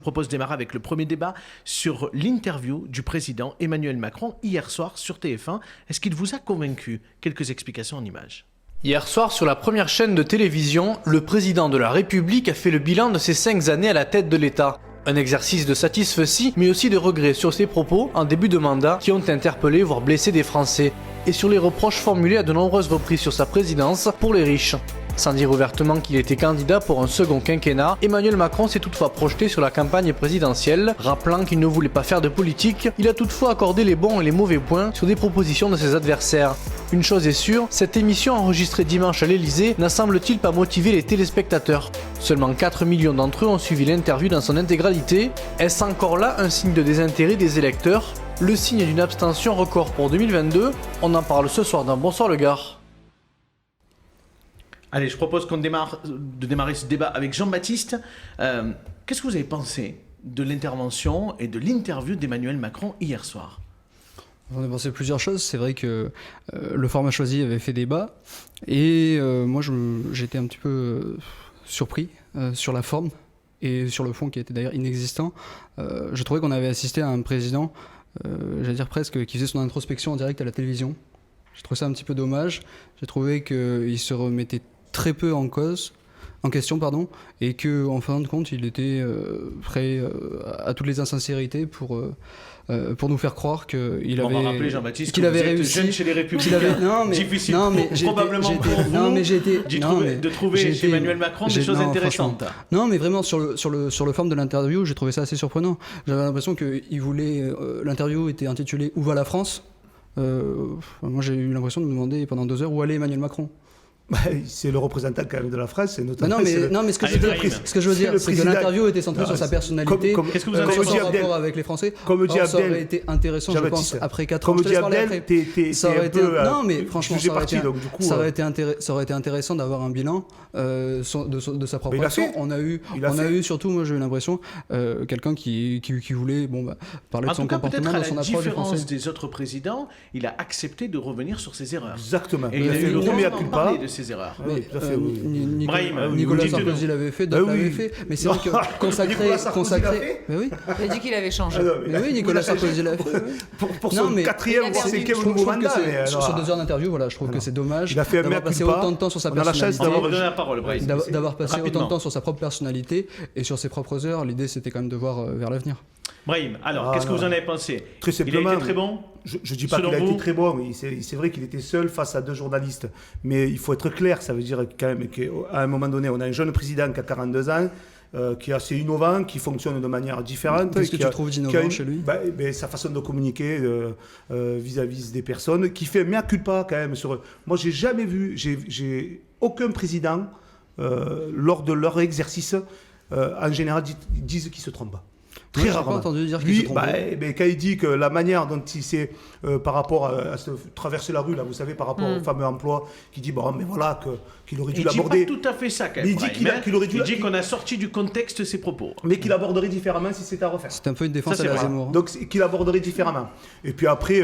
propose de démarrer avec le premier débat sur l'interview du président Emmanuel Macron hier soir sur TF1. Est-ce qu'il vous a convaincu? Quelques explications en images. Hier soir, sur la première chaîne de télévision, le président de la République a fait le bilan de ses 5 années à la tête de l'État. Un exercice de satisfaction, mais aussi de regret sur ses propos en début de mandat qui ont interpellé, voire blessé des Français, et sur les reproches formulés à de nombreuses reprises sur sa présidence pour les riches. Sans dire ouvertement qu'il était candidat pour un second quinquennat, Emmanuel Macron s'est toutefois projeté sur la campagne présidentielle, rappelant qu'il ne voulait pas faire de politique. Il a toutefois accordé les bons et les mauvais points sur des propositions de ses adversaires. Une chose est sûre, cette émission enregistrée dimanche à l'Elysée n'a semble-t-il pas motivé les téléspectateurs. Seulement 4 millions d'entre eux ont suivi l'interview dans son intégralité. Est-ce encore là un signe de désintérêt des électeurs? Le signe d'une abstention record pour 2022? On en parle ce soir dans Bonsoir le Gard. Allez, je propose de démarrer ce débat avec Jean-Baptiste. Qu'est-ce que vous avez pensé de l'intervention et de l'interview d'Emmanuel Macron hier soir? J'en ai pensé plusieurs choses. C'est vrai que le format choisi avait fait débat. Et moi, j'étais un petit peu surpris sur la forme et sur le fond qui était d'ailleurs inexistant. Je trouvais qu'on avait assisté à un président, j'allais dire presque, qui faisait son introspection en direct à la télévision. J'ai trouvé ça un petit peu dommage. J'ai trouvé qu'il se remettait très peu en question, et qu'en fin de compte, il était prêt à toutes les insincérités pour nous faire croire qu'il avait, rappeler, Jean-Baptiste, qu'il avait réussi. Jeune chez les Républicains. Difficile probablement pour vous de trouver chez Emmanuel Macron des choses intéressantes. Non, mais vraiment sur le forme de l'interview, j'ai trouvé ça assez surprenant. J'avais l'impression qu'il voulait. L'interview était intitulée Où va la France? Moi, j'ai eu l'impression de me demander pendant 2 heures où allait Emmanuel Macron. C'est le représentant quand même de la France, c'est notamment. Non, mais ce que je veux dire, c'est que l'interview était centrée sur sa personnalité, qu'est-ce que vous avez sur son rapport avec les Français. Comme dit Abdel, ça aurait été intéressant, je pense, après 4 ans. Comme dit Abdel, ça aurait été. Non, mais franchement, ça aurait été intéressant d'avoir un bilan de sa propre action. On a eu surtout, moi j'ai eu l'impression, quelqu'un qui voulait parler de son comportement, de son approche. À la différence des autres présidents, il a accepté de revenir sur ses erreurs. Exactement. Et il a fait le premier culpa ses erreurs. Oui, tout à fait. Nicolas Sarkozy l'avait fait, d'autres l'avaient fait. Mais c'est vrai que consacrer. Mais oui. Il a dit qu'il avait changé. Mais oui, Nicolas Sarkozy l'avait fait. Pour son 4e voire 5e nouveau mandat. Sur 2 heures d'interview, je trouve que c'est dommage d'avoir passé autant de temps sur sa personnalité. D'avoir passé autant de temps sur sa propre personnalité et sur ses propres heures. L'idée, c'était quand même de voir vers l'avenir. Brahim, alors, qu'est-ce que vous en avez pensé? Très simplement, il a été très bon? Je ne dis pas qu'il a été très bon, mais c'est vrai qu'il était seul face à 2 journalistes. Mais il faut être clair, ça veut dire quand même qu'à un moment donné, on a un jeune président qui a 42 ans, qui est assez innovant, qui fonctionne de manière différente. Qu'est-ce que tu trouves d'innovant chez lui? Sa façon de communiquer vis-à-vis des personnes, qui fait mea culpa quand même. Moi, j'ai jamais vu, j'ai aucun président, lors de leur exercice, en général, disent qu'ils se trompent pas. Très rarement. Pas entendu dire qu'il se trompait. Quand il dit que la manière dont il s'est, par rapport à se traverser la rue, là, vous savez, par rapport au fameux emploi, qui dit, mais voilà, qu'il aurait dû l'aborder. Il dit pas tout à fait ça, quand même. Il dit qu'on a sorti du contexte ses propos. Mais qu'il aborderait différemment si c'était à refaire. C'est un peu une défense à la Zemmour. Donc, qu'il aborderait différemment. Et puis après,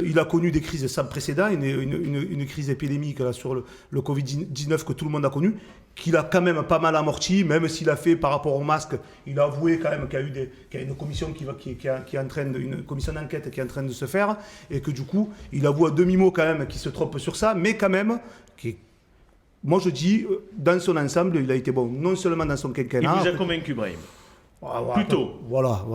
il a connu des crises sans précédent, une crise épidémique là, sur le Covid-19 que tout le monde a connu, qu'il a quand même pas mal amorti, même s'il a fait par rapport au masque, il a avoué quand même qu'il y a une commission une commission d'enquête qui est en train de se faire, et que du coup, il avoue à demi-mot quand même qu'il se trompe sur ça, mais quand même, moi je dis, dans son ensemble, il a été bon, non seulement dans son quinquennat. Il vous a convaincu, Brahim? Plutôt. Voilà.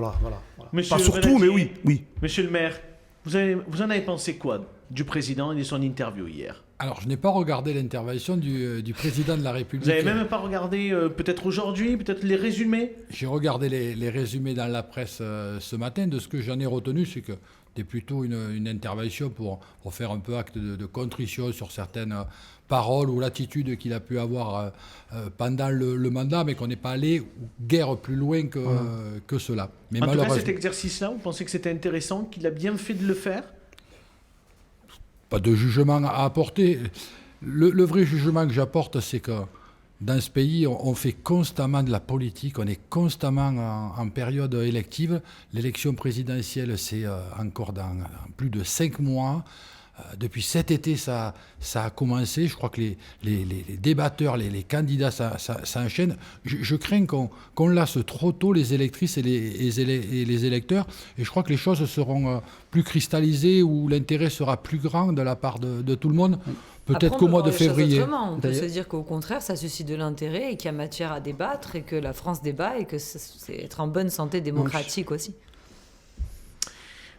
Pas surtout, mais oui. Monsieur le maire, vous en avez pensé quoi du président et de son interview hier? Alors, je n'ai pas regardé l'intervention du président de la République. Vous n'avez même pas regardé, peut-être aujourd'hui, peut-être les résumés? J'ai regardé les résumés dans la presse ce matin. De ce que j'en ai retenu, c'est que c'était plutôt une intervention pour faire un peu acte de contrition sur certaines paroles ou l'attitude qu'il a pu avoir pendant le mandat, mais qu'on n'est pas allé guère plus loin que cela. Mais en tout cas, cet exercice-là, vous pensez que c'était intéressant, qu'il a bien fait de le faire? Pas de jugement à apporter. Le vrai jugement que j'apporte, c'est que dans ce pays, on fait constamment de la politique, on est constamment en période élective. L'élection présidentielle, c'est encore dans plus de 5 mois. Depuis cet été, ça a commencé. Je crois que les débatteurs, les candidats, ça enchaîne. Je crains qu'on lasse trop tôt les électrices et les électeurs. Et je crois que les choses seront plus cristallisées, où l'intérêt sera plus grand de la part de tout le monde. Peut-être qu'au mois de février. On peut se dire qu'au contraire, ça suscite de l'intérêt et qu'il y a matière à débattre et que la France débat et que c'est être en bonne santé démocratique aussi.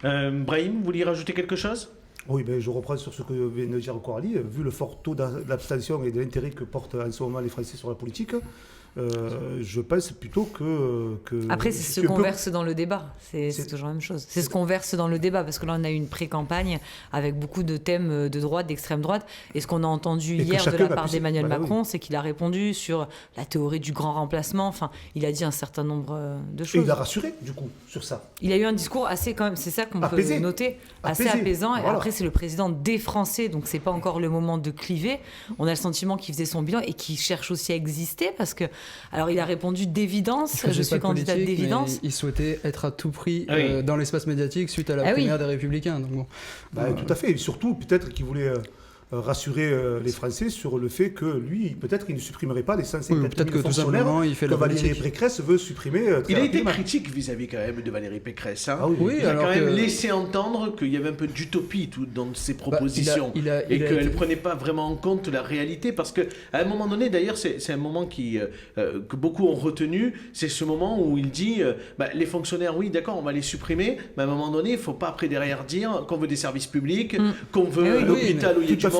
Brahim, vous vouliez rajouter quelque chose ? Oui, je reprends sur ce que vient de dire Coralie. Vu le fort taux d'abstention et de l'intérêt que portent en ce moment les Français sur la politique, je pense plutôt que après, c'est ce qu'on verse dans le débat. C'est toujours la même chose. C'est ce qu'on verse dans le débat, parce que là, on a eu une pré-campagne avec beaucoup de thèmes de droite, d'extrême droite. Et ce qu'on a entendu hier de la part d'Emmanuel Macron, c'est qu'il a répondu sur la théorie du grand remplacement. Enfin, il a dit un certain nombre de choses. Et il a rassuré, du coup, sur ça. Il a eu un discours assez, quand même, c'est ça qu'on peut noter, assez apaisant. Voilà. Et après, c'est le président des Français, donc c'est pas encore le moment de cliver. On a le sentiment qu'il faisait son bilan et qu'il cherche aussi à exister, parce que alors, il a répondu d'évidence, je suis candidat d'évidence. Il souhaitait être à tout prix dans l'espace médiatique suite à la primaire des Républicains. Donc bon. Tout à fait. Et surtout, peut-être qu'il voulait rassurer les Français sur le fait que lui, peut-être qu'il ne supprimerait pas les 150 000 fonctionnaires que Valérie Pécresse veut supprimer très Il a été rapidement. critique vis-à-vis quand même de Valérie Pécresse. Hein. Oui, il a quand même laissé entendre qu'il y avait un peu d'utopie dans ses propositions et qu'elle ne prenait pas vraiment en compte la réalité, parce qu'à un moment donné, d'ailleurs, c'est un moment que beaucoup ont retenu, c'est ce moment où il dit les fonctionnaires, oui, d'accord, on va les supprimer, mais à un moment donné, il ne faut pas après derrière dire qu'on veut des services publics, qu'on veut l'hôpital où il y a du monde,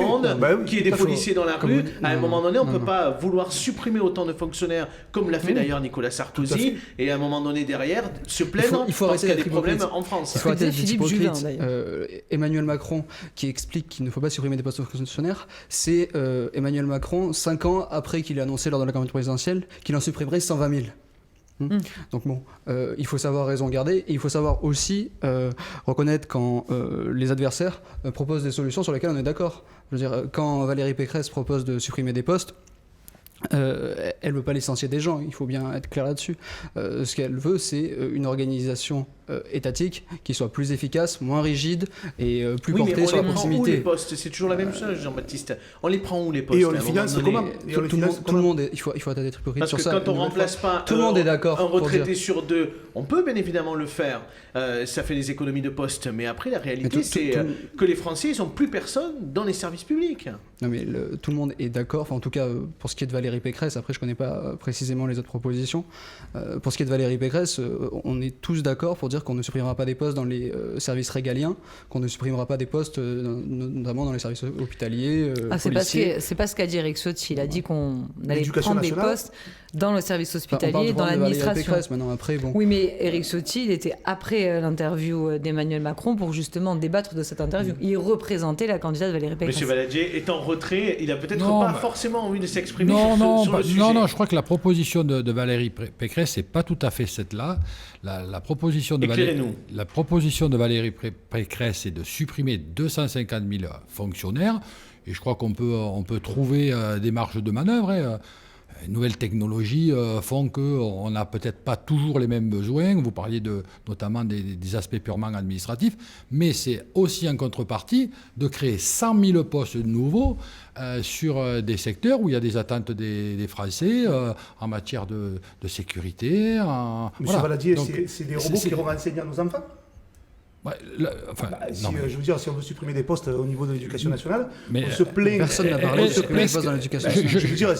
qu'il y ait des policiers dans la rue. À un moment donné, on ne peut pas vouloir supprimer autant de fonctionnaires, comme l'a fait d'ailleurs Nicolas Sarkozy, et à un moment donné derrière, se plaindre parce qu'il y a des problèmes en France. Il faut arrêter d'être hypocrite. Emmanuel Macron, qui explique qu'il ne faut pas supprimer des postes de fonctionnaires, c'est Emmanuel Macron, 5 ans après qu'il ait annoncé lors de la campagne présidentielle qu'il en supprimerait 120 000. Donc bon, il faut savoir raison garder, et il faut savoir aussi reconnaître quand les adversaires proposent des solutions sur lesquelles on est d'accord. Je veux dire, quand Valérie Pécresse propose de supprimer des postes, elle ne veut pas licencier des gens, il faut bien être clair là-dessus. Ce qu'elle veut, c'est une organisation étatique qui soit plus efficace, moins rigide et plus portée sur la proximité. Où les postes, c'est toujours la même chose, Jean-Baptiste. On les prend où les postes? Et on les finance comment? Tout le monde, il faut arrêter d'être hypocrite sur ça. Parce que quand on ne remplace pas tout le monde est d'accord un retraité sur 2, on peut bien évidemment le faire. Ça fait des économies de postes. Mais après, la réalité, c'est que les Français, ils n'ont plus personne dans les services publics. Non, mais tout le monde est d'accord. Enfin, en tout cas, pour ce qui est de Valérie Pécresse, après, je ne connais pas précisément les autres propositions. Pour ce qui est de Valérie Pécresse, on est tous d'accord pour dire qu'on ne supprimera pas des postes dans les services régaliens, qu'on ne supprimera pas des postes, notamment dans les services hospitaliers, policiers. C'est pas ce qu'a dit Eric Ciotti. Il a dit qu'on allait prendre des postes dans le service hospitalier, dans l'administration. Maintenant, après, bon. Oui, mais Eric Ciotti, il était après l'interview d'Emmanuel Macron pour justement débattre de cette interview. Il représentait la candidate Valérie Pécresse. Monsieur Valadier est en retrait, il a peut-être pas forcément envie de s'exprimer sur le sujet. Non, je crois que la proposition de Valérie Pécresse, c'est pas tout à fait cette-là. La proposition de Valérie Pécresse, c'est de supprimer 250 000 fonctionnaires. Et je crois qu'on peut trouver des marges de manœuvre. Les nouvelles technologies font qu'on n'a peut-être pas toujours les mêmes besoins. Vous parliez notamment des aspects purement administratifs, mais c'est aussi en contrepartie de créer 100 000 postes nouveaux sur des secteurs où il y a des attentes des Français en matière de sécurité. Monsieur Valadier, c'est des robots qui vont enseigner à nos enfants? Ouais, je veux dire, si on veut supprimer des postes au niveau de l'éducation nationale, on se plaint. Personne n'a parlé de supprimer des postes dans l'éducation nationale. Je veux dire,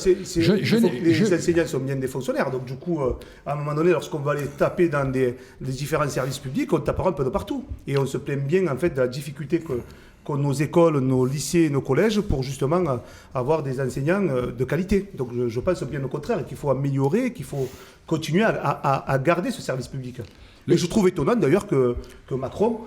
les enseignants sont bien des fonctionnaires. Donc, du coup, à un moment donné, lorsqu'on va aller taper dans des différents services publics, on tapera un peu de partout. Et on se plaint bien, en fait, de la difficulté qu'ont nos écoles, nos lycées, nos collèges pour justement avoir des enseignants de qualité. Donc, je pense bien au contraire qu'il faut améliorer, qu'il faut continuer à garder ce service public. Et je trouve étonnant d'ailleurs que Macron,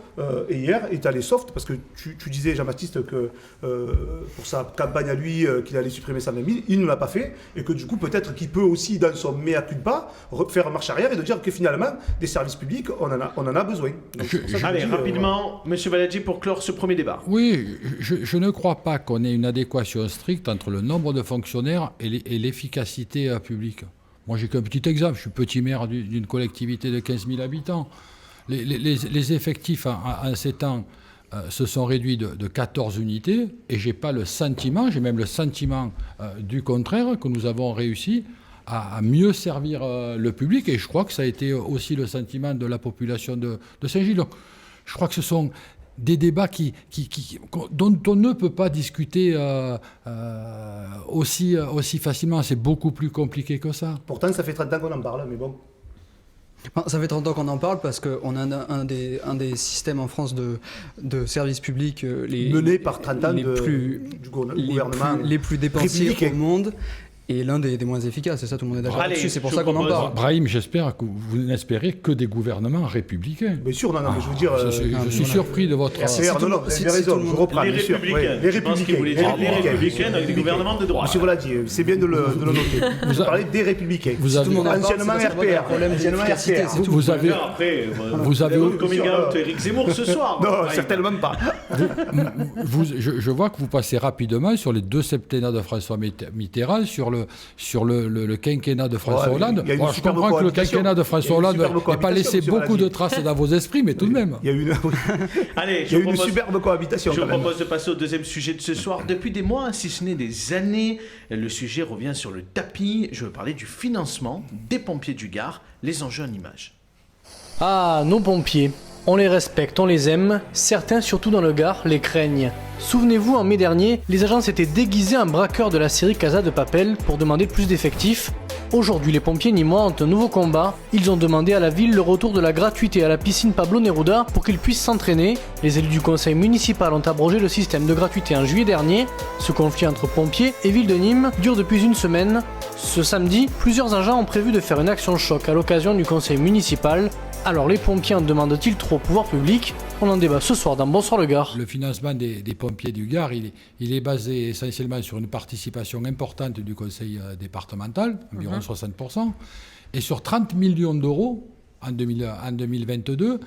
hier, est allé soft, parce que tu disais, Jean-Baptiste, que pour sa campagne à lui, qu'il allait supprimer 120 000, il ne l'a pas fait, et que du coup, peut-être qu'il peut aussi, dans son mea culpa, faire marche arrière et de dire que finalement, des services publics, on en a besoin. Donc, allez, rapidement, Monsieur Valadier, pour clore ce premier débat. Oui, je ne crois pas qu'on ait une adéquation stricte entre le nombre de fonctionnaires et l'efficacité publique. Moi, j'ai qu'un petit exemple. Je suis petit maire d'une collectivité de 15 000 habitants. Les effectifs en 7 ans se sont réduits de 14 unités et j'ai même le sentiment du contraire, que nous avons réussi à mieux servir le public, et je crois que ça a été aussi le sentiment de la population de Saint-Gilles. Donc, je crois que ce sont des débats dont on ne peut pas discuter aussi facilement. C'est beaucoup plus compliqué que ça. Pourtant, ça fait 30 ans qu'on en parle, mais bon. Ça fait 30 ans qu'on en parle parce qu'on a un des systèmes en France de services publics menés par 30 ans du gouvernement les plus dépensiers au monde. Et l'un des moins efficaces, et ça tout le monde est d'accord là-dessus, c'est pour ça qu'on en parle. Brahim, j'espère que vous n'espérez que des gouvernements républicains. Bien sûr, non, mais je veux dire... je suis surpris de votre... Non, vous avez raison, je reprends, les bien sûr. Républicains. Les Je pense qu'il voulait dire les Républicains avec des gouvernements de droite. Monsieur Voladier, c'est bien de le noter. Vous parlez des Républicains. Anciennement RPR. Vous avez... coming out Éric Zemmour ce soir. Non, certainement pas. Je vois que vous passez rapidement sur les 2 septennats de François Mitterrand, sur le quinquennat de François Hollande. Je comprends que le quinquennat de François Hollande n'ait pas laissé beaucoup de traces dans vos esprits, mais tout de même. Il y a eu une superbe cohabitation. Je propose de passer au deuxième sujet de ce soir. Depuis des mois, si ce n'est des années, le sujet revient sur le tapis. Je veux parler du financement des pompiers du Gard, les enjeux en images. Ah, nos pompiers. On les respecte, on les aime, certains, surtout dans le Gard, les craignent. Souvenez-vous, en mai dernier, les agents s'étaient déguisés en braqueurs de la série Casa de Papel pour demander plus d'effectifs. Aujourd'hui, les pompiers nîmois ont un nouveau combat. Ils ont demandé à la ville le retour de la gratuité à la piscine Pablo Neruda pour qu'ils puissent s'entraîner. Les élus du conseil municipal ont abrogé le système de gratuité en juillet dernier. Ce conflit entre pompiers et ville de Nîmes dure depuis une semaine. Ce samedi, plusieurs agents ont prévu de faire une action choc à l'occasion du conseil municipal. Alors les pompiers en demandent-ils trop au pouvoir public? On en débat ce soir dans Bonsoir le Gard. Le financement des pompiers du Gard, il est basé essentiellement sur une participation importante du conseil départemental, environ 60%, et sur 30 millions d'euros en 2022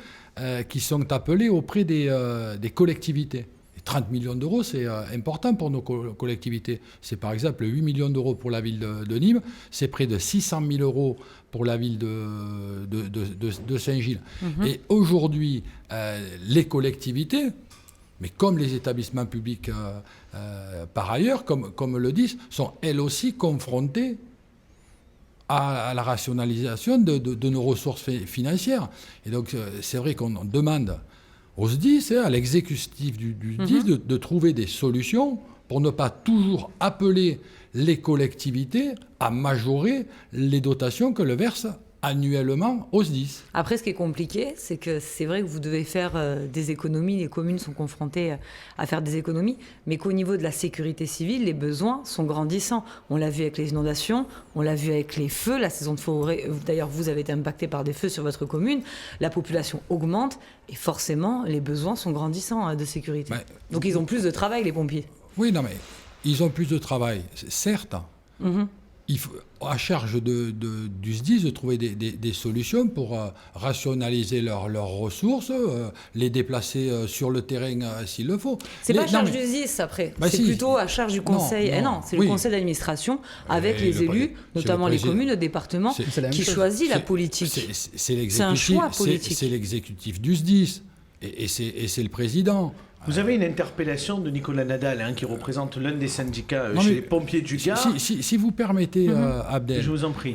qui sont appelés auprès des collectivités. 30 millions d'euros, c'est important pour nos collectivités. C'est par exemple 8 millions d'euros pour la ville de Nîmes, c'est près de 600 000 euros pour la ville de Saint-Gilles. Et aujourd'hui, les collectivités, mais comme les établissements publics par ailleurs, comme le disent, sont elles aussi confrontées à la rationalisation de nos ressources financières. Et donc, c'est vrai qu'on demande au SDIS, à l'exécutif du SDIS, de trouver des solutions pour ne pas toujours appeler les collectivités à majorer les dotations que le verse annuellement au SDIS. Après, ce qui est compliqué, c'est que c'est vrai que vous devez faire des économies, les communes sont confrontées à faire des économies, mais qu'au niveau de la sécurité civile, les besoins sont grandissants. On l'a vu avec les inondations, on l'a vu avec les feux, la saison de forêt, d'ailleurs vous avez été impacté par des feux sur votre commune, la population augmente et forcément les besoins sont grandissants de sécurité. Donc ils ont plus de travail, les pompiers. Oui, non mais ils ont plus de travail, certes. Il faut, à charge du SDIS de trouver des solutions pour rationaliser leurs ressources, les déplacer sur le terrain s'il le faut. C'est pas à charge du SDIS après, c'est plutôt à charge du conseil. C'est le conseil d'administration avec les élus, notamment les communes, le département, qui choisit la politique. C'est un choix politique. C'est l'exécutif du SDIS et c'est le président. Vous avez une interpellation de Nicolas Nadal, qui représente l'un des syndicats chez les pompiers du Gard. Si vous permettez, Abdel. Je vous en prie.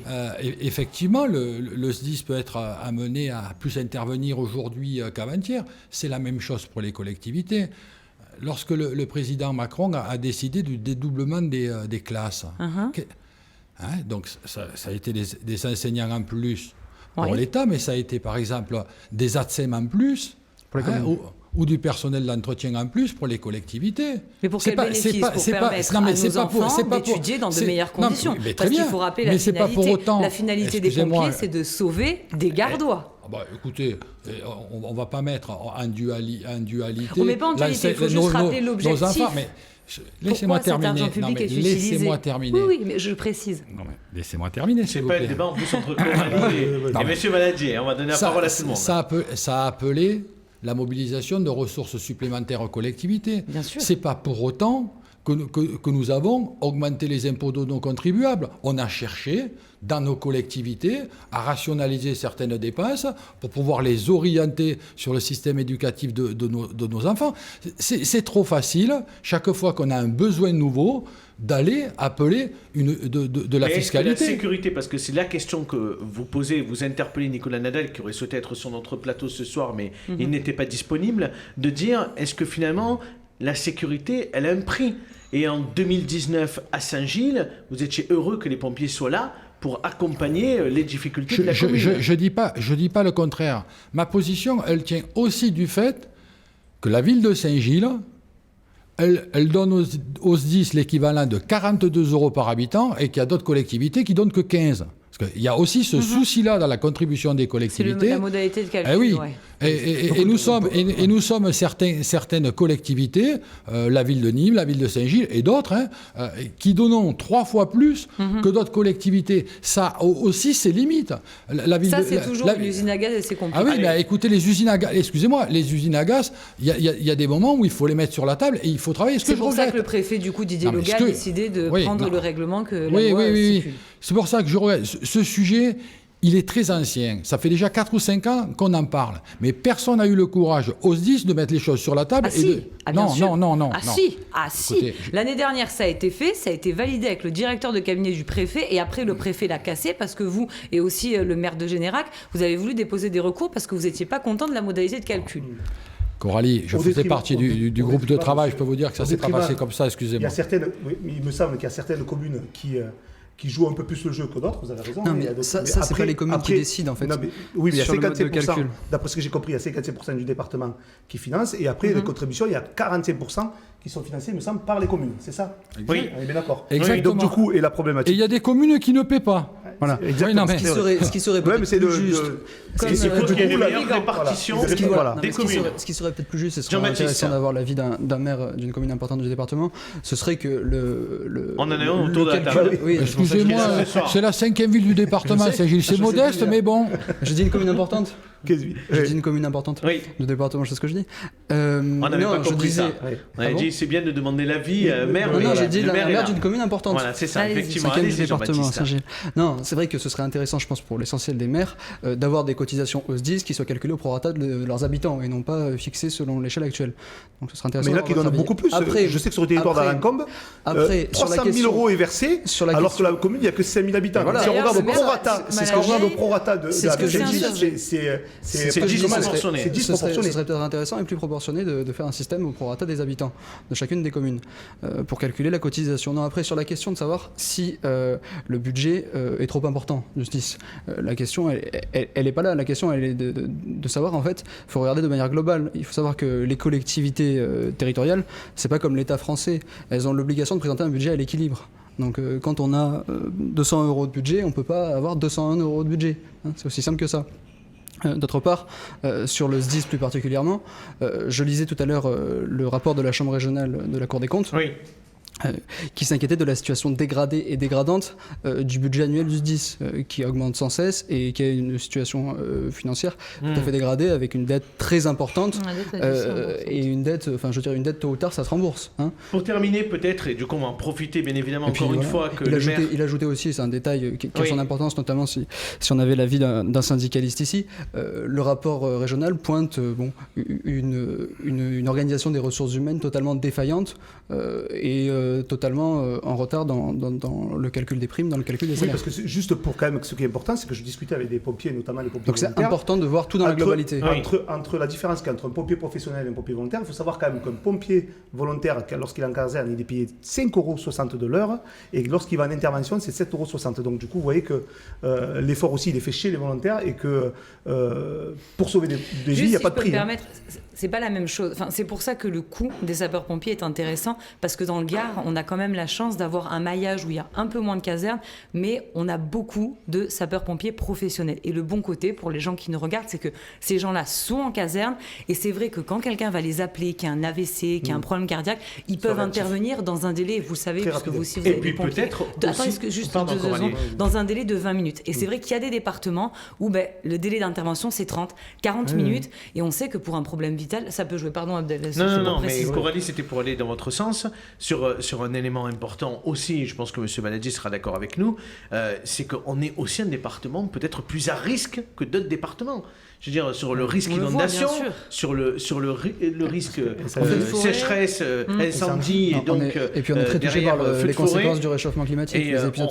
Effectivement, le SDIS peut être amené à plus intervenir aujourd'hui qu'avant-hier. C'est la même chose pour les collectivités. Lorsque le président Macron a décidé du dédoublement des classes, donc ça a été des enseignants en plus pour l'État, mais ça a été par exemple des ATSEM en plus pour les communes. Ou du personnel d'entretien en plus pour les collectivités. Mais pour quel bénéfice? Pour permettre à nos enfants d'étudier dans de meilleures conditions. Parce qu'il faut rappeler la finalité des pompiers, c'est de sauver des Gardois. Écoutez, on ne va pas mettre en dualité... On ne met pas en dualité, il faut juste rappeler l'objectif. Laissez-moi terminer. Laissez-moi terminer. Oui, mais je précise. Laissez-moi terminer. C'est pas le débat en plus entre Coralie et M. Valadier. On va donner la parole à tout le monde. Ça a appelé la mobilisation de ressources supplémentaires aux collectivités. Bien sûr. C'est pas pour autant que nous avons augmenté les impôts de nos contribuables. On a cherché, dans nos collectivités, à rationaliser certaines dépenses pour pouvoir les orienter sur le système éducatif de nos enfants. C'est trop facile, chaque fois qu'on a un besoin nouveau, d'aller appeler de la fiscalité. Est-ce que la sécurité, parce que c'est la question que vous posez, vous interpellez Nicolas Nadal, qui aurait souhaité être sur notre plateau ce soir, mais il n'était pas disponible, de dire, est-ce que finalement, la sécurité, elle a un prix? Et en 2019, à Saint-Gilles, vous étiez heureux que les pompiers soient là pour accompagner les difficultés de la commune. Je dis pas le contraire. Ma position, elle tient aussi du fait que la ville de Saint-Gilles, elle donne aux SDIS l'équivalent de 42 € par habitant et qu'il y a d'autres collectivités qui donnent que 15. Parce qu'il y a aussi ce souci-là dans la contribution des collectivités. C'est la modalité de calcul. Eh oui. Ouais. Et nous sommes certaines collectivités, la ville de Nîmes, la ville de Saint-Gilles et d'autres, qui donnent 3 fois plus que d'autres collectivités. Ça aussi, c'est limite. C'est toujours l'usine à gaz et c'est compliqué. Ah oui, mais écoutez, les usines à gaz, excusez-moi, les usines à gaz, il y a des moments où il faut les mettre sur la table et il faut travailler. C'est pour ça que le préfet, du coup, Didier Loga, a décidé de prendre le règlement que la loi stipule. C'est pour ça que je regarde. Ce sujet, il est très ancien. Ça fait déjà 4 ou 5 ans qu'on en parle. Mais personne n'a eu le courage, aux SDIS, de mettre les choses sur la table. Non. Si. L'année dernière, ça a été fait, ça a été validé avec le directeur de cabinet du préfet, et après, le préfet l'a cassé parce que vous, et aussi le maire de Générac, vous avez voulu déposer des recours parce que vous n'étiez pas content de la modalité de calcul. Coralie, je faisais partie du groupe de travail. Je peux vous dire que ça ne s'est pas passé comme ça, excusez-moi. Il me semble qu'il y a certaines communes qui jouent un peu plus le jeu que d'autres, vous avez raison. Non, mais ça c'est pas les communes qui décident, en fait. Oui, mais il y a 55%, d'après ce que j'ai compris, il y a 55% du département qui finance, et après, les contributions, il y a 45% qui sont financées, il me semble, par les communes, c'est ça? Oui. On est bien d'accord. Exactement. Donc, du coup, et la problématique. Et il y a des communes qui ne paient pas. Voilà. Exactement. Oui, ce qui serait peut-être plus juste. Il faut qu'il y ait une meilleure répartition des communes. Ce qui serait peut-être plus juste, et ce serait intéressant d'avoir l'avis d'un maire d'une commune importante du département, ce serait que le. On en est un autour de la table. Excusez-moi, c'est la 5e ville du département, Saint-Gilles. C'est modeste, mais bon. Je dis une commune importante. Je dis une commune importante du département, je sais ce que je dis. On n'avait pas compris ça. On a dit c'est bien de demander l'avis maire. Non, j'ai dit maire d'une commune importante. Voilà, c'est ça, effectivement. Du département, Saint-Gilles. Non, c'est vrai que ce serait intéressant, je pense, pour l'essentiel des maires, d'avoir des cotisations aux SDIS qui soient calculées au prorata de leurs habitants et non pas fixées selon l'échelle actuelle. Donc ce serait intéressant. Mais là, qui donne beaucoup plus. Après, je sais que sur le territoire d'Arancombe, 300 000 € est versé, alors que la commune, il n'y a que 5 000 habitants. Si on regarde au prorata de Saint-Gilles, c'est 10 proportionné. Ce serait peut-être intéressant et plus proportionné de faire un système au prorata des habitants de chacune des communes pour calculer la cotisation. Non, après, sur la question de savoir si le budget est trop important du SDIS, la question, elle n'est pas là. La question, elle est de savoir, en fait, il faut regarder de manière globale. Il faut savoir que les collectivités territoriales, c'est pas comme l'État français. Elles ont l'obligation de présenter un budget à l'équilibre. Donc quand on a 200 € de budget, on ne peut pas avoir 201 € de budget. C'est aussi simple que ça. D'autre part, sur le SDIS plus particulièrement, je lisais tout à l'heure le rapport de la Chambre régionale de la Cour des comptes. Oui. Qui s'inquiétait de la situation dégradée et dégradante du budget annuel du SDIS, qui augmente sans cesse et qui a une situation financière tout à fait dégradée, avec une dette très importante, et une dette, une dette tôt ou tard, ça se rembourse. Hein. Pour terminer, peut-être, et du coup, on va en profiter bien évidemment encore une fois que il ajoutait aussi, c'est un détail qui a son importance, notamment si on avait l'avis d'un syndicaliste ici, le rapport régional pointe une organisation des ressources humaines totalement défaillante et totalement en retard dans le calcul des primes, dans le calcul des salaires. Oui, parce que juste pour quand même, ce qui est important, c'est que je discutais avec des pompiers, notamment les pompiers volontaires. Donc c'est important de voir tout dans la globalité. Entre la différence qu'entre un pompier professionnel et un pompier volontaire, il faut savoir quand même qu'un pompier volontaire, lorsqu'il est en caserne, il est payé 5,60 € de l'heure, et lorsqu'il va en intervention, c'est 7,60 €. Donc du coup, vous voyez que l'effort aussi, il est fait chez les volontaires, et que pour sauver des vies, il n'y a pas de prix. C'est pas la même chose. Enfin, c'est pour ça que le coût des sapeurs-pompiers est intéressant, parce que dans le Gard, on a quand même la chance d'avoir un maillage où il y a un peu moins de casernes, mais on a beaucoup de sapeurs-pompiers professionnels. Et le bon côté, pour les gens qui nous regardent, c'est que ces gens-là sont en caserne, et c'est vrai que quand quelqu'un va les appeler, qui a un AVC, qui a un problème cardiaque, ils peuvent intervenir dans un délai, vous le savez, puisque vous aussi, vous avez des pompiers. Dans un délai de 20 minutes. Et c'est vrai qu'il y a des départements où le délai d'intervention, c'est 30, 40 minutes, et on sait que pour un problème vital, l'hôpital. Ça peut jouer, pardon Abdel. Non, mais Coralie, c'était pour aller dans votre sens. Sur un élément important aussi, je pense que M. Baladji sera d'accord avec nous, c'est qu'on est aussi un département peut-être plus à risque que d'autres départements. Je veux dire, sur le risque inondation, sur le risque sécheresse, incendie, et puis on est très touché par les conséquences du réchauffement climatique, les épisodes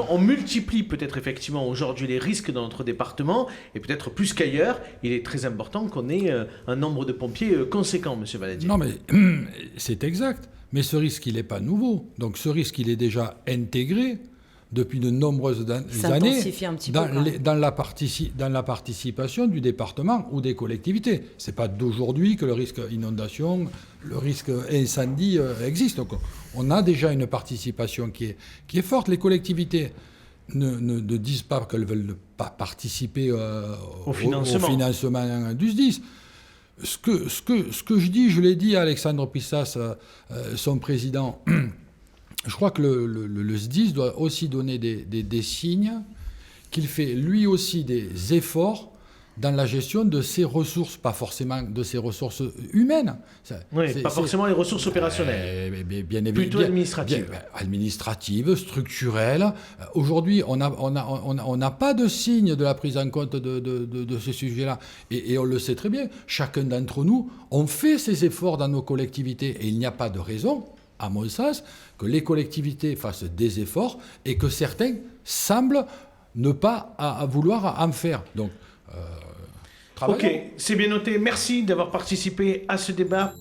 on multiplie peut-être effectivement aujourd'hui les risques dans notre département, et peut-être plus qu'ailleurs, il est très important qu'on ait un nombre de pompiers conséquent, M. Baladji. Non, mais c'est exact. Mais ce risque, il n'est pas nouveau. Donc ce risque, il est déjà intégré depuis de nombreuses années dans la participation du département ou des collectivités. Ce n'est pas d'aujourd'hui que le risque inondation, le risque incendie existe. Donc, on a déjà une participation qui est forte. Les collectivités ne disent pas qu'elles ne veulent pas participer au financement du SDIS. Ce que je dis, je l'ai dit à Alexandre Pissas, son président. Je crois que le SDIS doit aussi donner des signes qu'il fait lui aussi des efforts dans la gestion de ses ressources, pas forcément de ses ressources humaines. Pas forcément les ressources opérationnelles. Bien évidemment. Plutôt administratives. Administratives, structurelles. Aujourd'hui, on n'a pas de signe de la prise en compte de ces sujets-là. Et on le sait très bien. Chacun d'entre nous, on fait ces efforts dans nos collectivités. Et il n'y a pas de raison, à mon sens, que les collectivités fassent des efforts et que certains semblent ne pas vouloir en faire. Donc, ok, c'est bien noté. Merci d'avoir participé à ce débat.